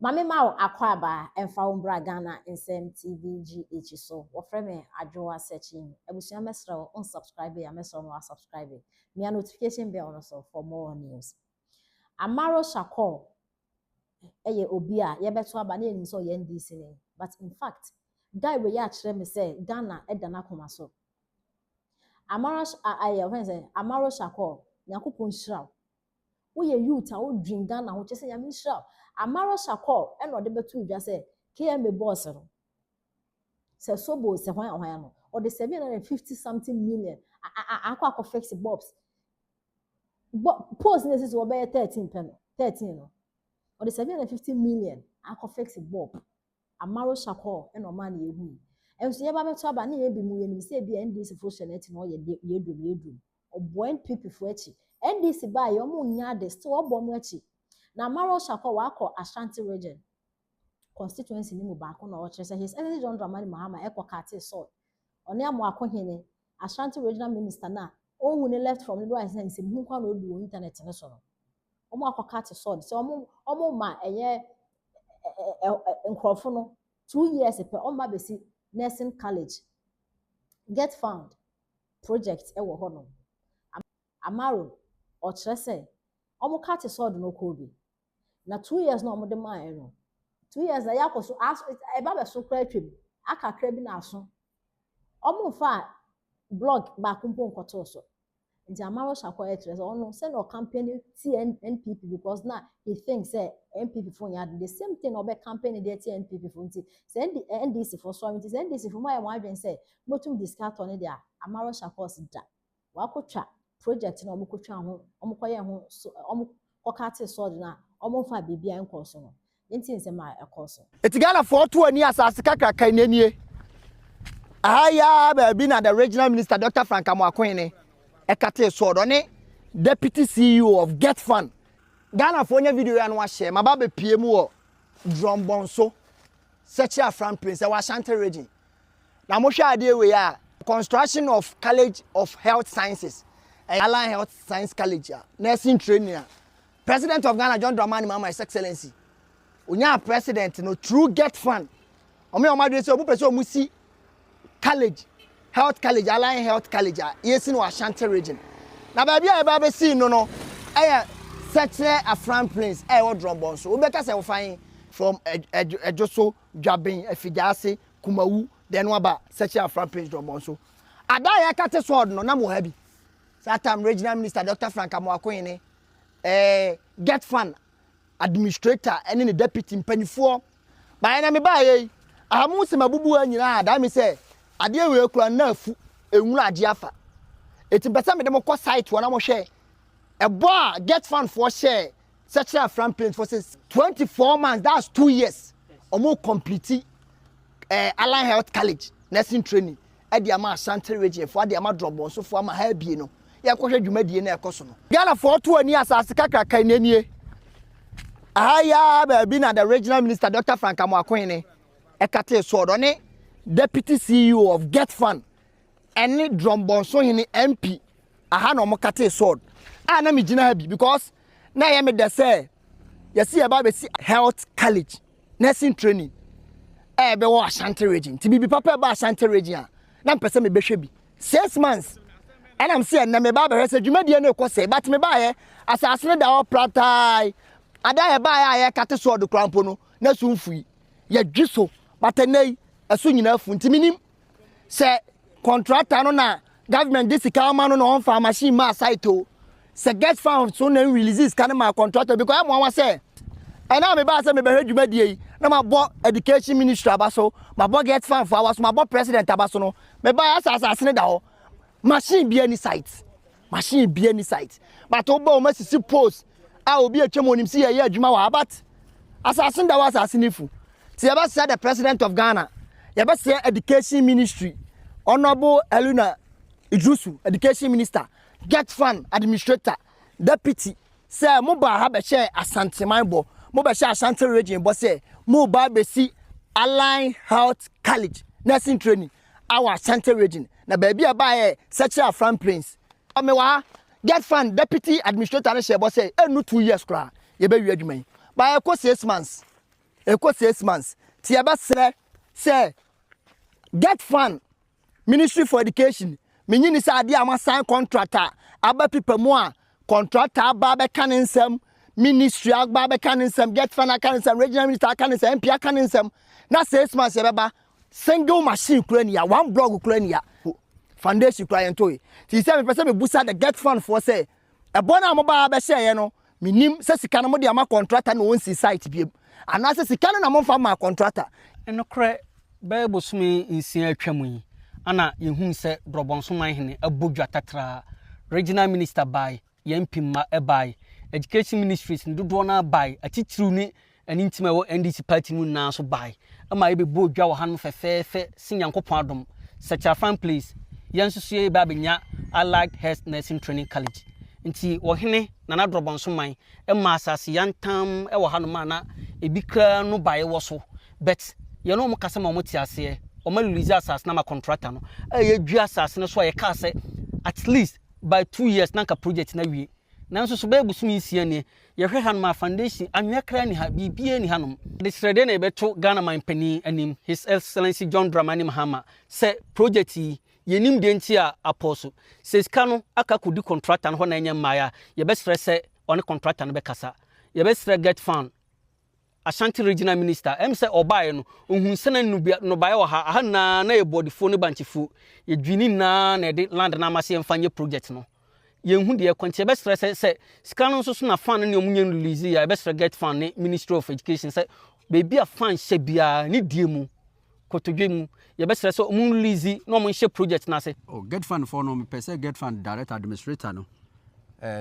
Mame ma akwaba emfa umbra Ghana nsem TVGH so wofre me adwoa searching ebusua mesra unsubscribe ya mesra no subscribe me notification bell no so for more news. Amaro Shakur eye obi a ye beto aba na enim so ye NDC ne, but in fact guy we ya kire me say Ghana edana koma so. Amaro aye when say Amaro Shakur yakopon shiraw wo ye youth a wo dream Ghana ho chese yami shiraw. Amaro Shakur e no de betu dwa say KMA boss no se sobo se hwan no or the 750 something million akwa fix bobs post this is wo be 13 pen 13 no or the 750 million akwa fix bob. Amaro Shakur e no man ye hu enso ye ba betu aba na ye bi mu ye ni se bi NDC fo sheneti no ye dum obo NPP fo echi NDC ba ye omo nya de still obo mo echi na Amaro Shakur wako Ashanti region constituency ni mu ba ko na o kire say his energy John Dramani Mahama e ko kate so oni amo akohene Ashanti regional minister na owu ne left from the right side se mu kwa na odu internet ne so no omo akokate so se omo ma eye nkrofo no 2 years pe omo besi nursing college get found project e wo ho no Amaro o kire say omo kate so do no ko bi na 2 years na omo de ma e no 2 years na yakoso eba be so kra twem akakra bi na aso omo fa blog ba kumpo nkoto so nti Amaro Shakur etres ono say no campaign NPP because now he thinks say NPP for ya the same thing obe campaign the NPP for nti say NDC for so nti say NDC for my wan say motum discount on there Amaro Shakur da wakotwa project na omo kotwa ho omo koye ho omo kokate so na omo fa bibia enkoso no nti nsema ekoso etigala for to ani asase kakaka nanie ahaya ba bi na the regional minister Dr. Frank Amoakwene ekate so do ne deputy CEO of Get Fund Ghana for nya video ya no share maba be pie mu wo Drombonso Sechia Fran Prince wa Ashanti region na mo hwa ade we ya construction of College of Health Sciences Allied Health Science College nursing training President of Ghana John Dramani Mahama His Excellency Unya president no true Get Fund omo omadwe se obu pese omu si college health college Allied Health College yesi no Ashanti region na ba bia e ba be si no eh Sechia Afran Prince wo Drombonso we beka se wo fan from Ejoso Dwaben Afijase Kumawu then waba Sechia Afran Prince Drombonso ada ya kate so no na mo ha bi satam regional minister Dr. Frank Amoakwene Get Fund administrator and the deputy mpanifo ba na me ba ye ahamu se mabubu anyina da me se ade we kura na afu enwura ade afa eti pesa me dem ko site wona mo hwe ebo a Get Fund for share such a Fran Prince for 24 months that's 2 years omo complete Allied Health College nursing training e dia ma Ashanti region for dia ma Drombonso for ma ha bie no ye ko hwe dwumadie na ekoso no Ghana for to ani asase kakaka nanie ahaya ba bi na the regional minister Dr. Frank Amoakwene ekate so do ne deputy CEO of Get Fund ene Drombonso hini MP aha na omokate so na me gina bi because na ye me de say yesi e ba be si health college nursing training be wo Ashanti region ti bibi papa ba Ashanti region na mpese me behwe bi 6 months and I'm saying na me ba be say dwumadie na ekose but me ba ye asase ne da wo pratai ada ye ba ya kate so do krampo no na sunfui ye dwiso batanei aso nyina afu ntiminim se contractor no na government this kama no on farm machine ma site o se Get Fund so na releases kan ma contractor because am wan say and now me ba say me be hwadwumadie na ma bo education ministry abaso ma bo Get Fund for abaso ma bo president abaso no me ba asase ne da ho machine bi any site but obo o masisi post a obi atwem onim si ye adwuma wa but assassin da was assassin ti eba say the president of Ghana eba say education ministry honorable Eluna Idrusu education minister Get Fund administrator deputy say mo ba ha be share Asante Manbo mo be share Ashanti region bo say mo ba be si Allied Health College nursing training our Ashanti region na ba bia ba ye Sechia Fran Prince omewa Get Fund deputy administrator na share bo say enu 2 years kra ye be wi adwuma yi ba e ko 6 months eko 6 months ti eba sre say get fund Ministry for Education menyini say ade ama sign contractor aba people mu a contractor aba be kan nsem ministry aba be kan nsem get fund kan nsem regional minister kan nsem MP kan nsem na 6 months eba single machine kura ni ya one block kura ni ya foundation kura ento ti say me pese me busa the get fund for say e bona mo ba be share no minim say sika no mo de ama contractor no won si site biem ana say sika no na mo fa ma contractor eno kre Bible sumi insia atwamu yi ana yehun se drobonso man hene abodwa tatra regional minister by yempima by education ministries ndodo na by atitru ni anintima wo NDC party mu na so by ama ebe bodwa wo han fefefe sinyankopon adom such a fan place yansusu ye ba benya allied health nursing training college nti wo hene na drobonso man ma asase yantam e wo hanoma na ebi kra no by wo so but you know mukasa ma muti ase o ma release asas na ma contractor no e dua asas no so ye ka say at least by 2 years na ka project na wie nanso so be busumi isia ne ye hwe han ma foundation anwe kra ni ha bibie ni hanom the srede na ebeto Ghana man pani anim His Excellency John Dramani Mahama say project ye nim de nti a apostle says kanu aka kodi contractor no ho na nya maya ye be sre say on contractor no be kasa ye be sre get fund Ashanti regional minister say obaye no ohun sena no baye wo ha na ye body phone banchifu ye dwini na de land na amase mfanye project no ye hu de kwante be stress say sika no so na fan ne omunye release ya be stress get fan ne Ministry of Education say baby a fan hye bia ne die mu kotodwe mu ye be stress omun release no omun hye project na say oh get fan for no me pese get fan direct administrator no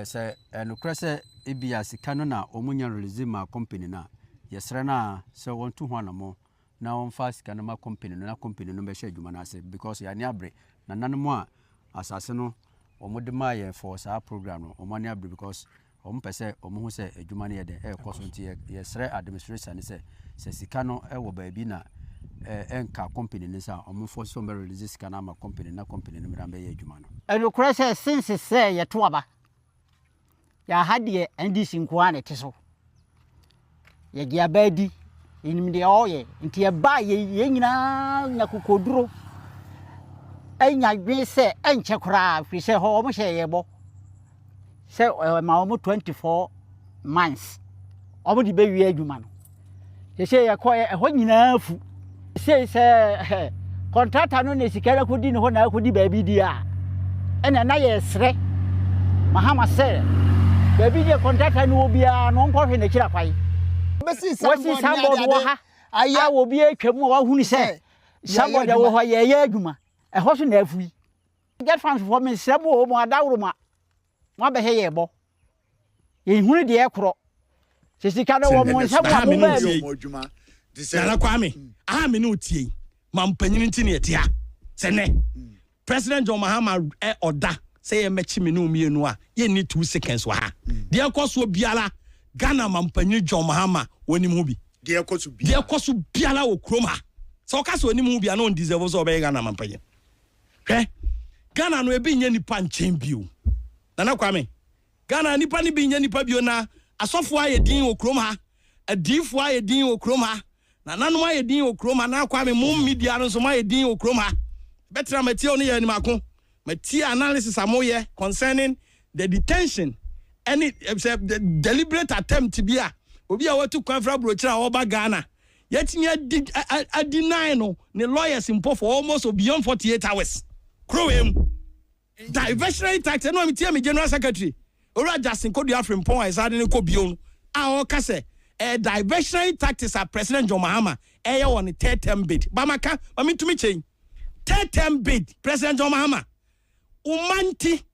say no krese ebia sika no na omunye release ma company na yesra na se won to hwana mo na on fast kana ma company no na company no be share adwuma na ase because ya ne abre na nanmo a asase no omode ma ye for sa program no omani abre because ompese omo se adwuma ne ye de e koso nti yesra administration ne se sika no e wo ba bi na enka company ne sa omo for so be release sika na ma company na company no mra be ye adwuma no eno krese since se ye to aba ya hadie NDC nkoa ne teso ye gia badi inim de oye nti e ba ye nyina nyakokoduro enya dwen se enche kora fi se ho mo hye ye bo se ma mo 24 months omo di be wi adwuma no se ye ko ho nyina afu se contractor no ne sikara kodi ne ho na kodi ba bi di a ena na ye sre mahama se ba bi di contractor no obia no nko hwe na kira kwai besi somebody wo ha aya wo bi atwam wa hunu se somebody wo ho ye adwuma e ho so na afui get fans for me srebo o mo adawro ma wa be he ye bo ye hunu de ekro sisika na wo mo nsabo mo ba bi na kwame aha me no tie mampanyin nti ne etia se ne President John Mahama oda say ye mechi me no mienu a ye ni 2 seconds wa ha de ekoso biala Ghana mampanyi John Mahama woni mu bi de ekoso biala wo krom ha so ka so woni mu bi na on deserve so be Ghana mampanyi Ghana no ebi nya nipa nchen bio na kwame Ghana nipa ni bi nya nipa bio na asofo aye din wo krom ha adifo aye din wo krom ha na nanu aye din wo krom ha na kwame mum media no so aye din wo krom ha betra matie oni ye ni mako matie analysis amoye concerning the detention any the deliberate attempt to be a obi a watu kwafra brochira oba Ghana yetinya deny no the lawyers impo for almost beyond 48 hours crowem diversionary tax no me tie me general secretary ora Justin Kodu Afrim pon I sade ne ko bion a o ka se diversionary taxes are President John Mahama e on the third term bid bamaka mami tumi chen third term bid President John Mahama umanti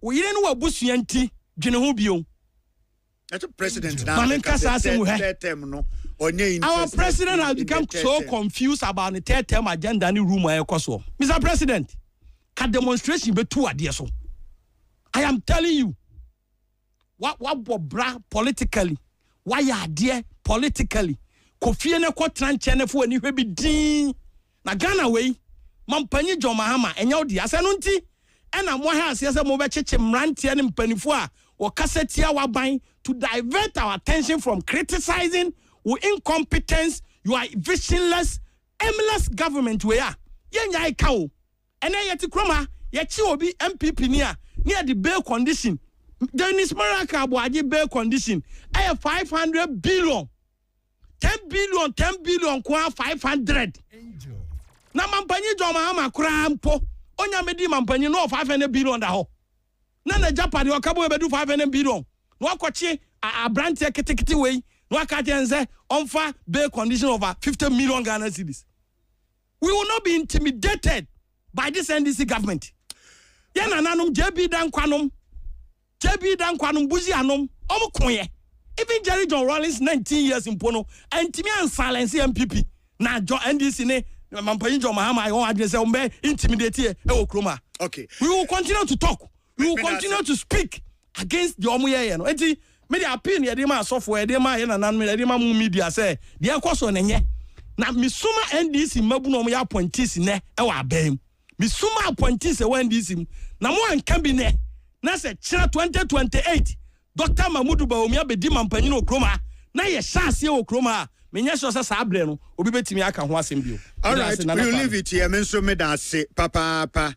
uyire no wabusuanti dwene ho bion that's a president now third term no our president has become so confused about the third term agenda ni room e koso Mr. President ka demonstration be two ade so I am telling you what bra politically why ya ade politically kofie ne ko tranche ne fo ani hwe bi din na Ghana we mampanyi John Mahama enya odi ase no nti ena mo ha ase mo be cheche mrantie ne mpanifo a wo kasetia waban to divert our attention from criticizing with incompetence, you are visionless, aimless government where yenya ikawo. And then yet kroma, yet you be MPP near the bail condition. Dennis Maraka Boaji bail condition. I have 500 billion. 10 billion, 500. Na mampani joma ama krampo. Onya medi mampani no 500 billion da ho. Na na Japan yo kabo bedu 500 billion. No akwachi a brand kiti way. No akati enze onfa bail condition over 50 million Ghana cedis. We will not be intimidated by this NDC government. Yana nanum JB dan kwanom buzi anom omo konye. Even Jerry John Rawlings 19 years in Pono and Timmy and silence MPP. Na NDC ne Mampanyi John Mahama I want address umbe intimidate e okroma. Okay. We will continue to talk. We will continue to speak against the omuye no. Enti me the opinion de ma software de ma yana nan me de ma media say de ekoso nenye. Na misuma NDC mabu no ya appointees ne e wa abem. Misuma appointees e wa NDC na mo anka bi ne. Na se chira 2028 Dr. Mahmoud Bawumia bedi mampanyi no kroma na ye chance o kroma menya so sa abre no obi betimi aka ho asem bio. All right, we will leave it here. Men so me da say papa.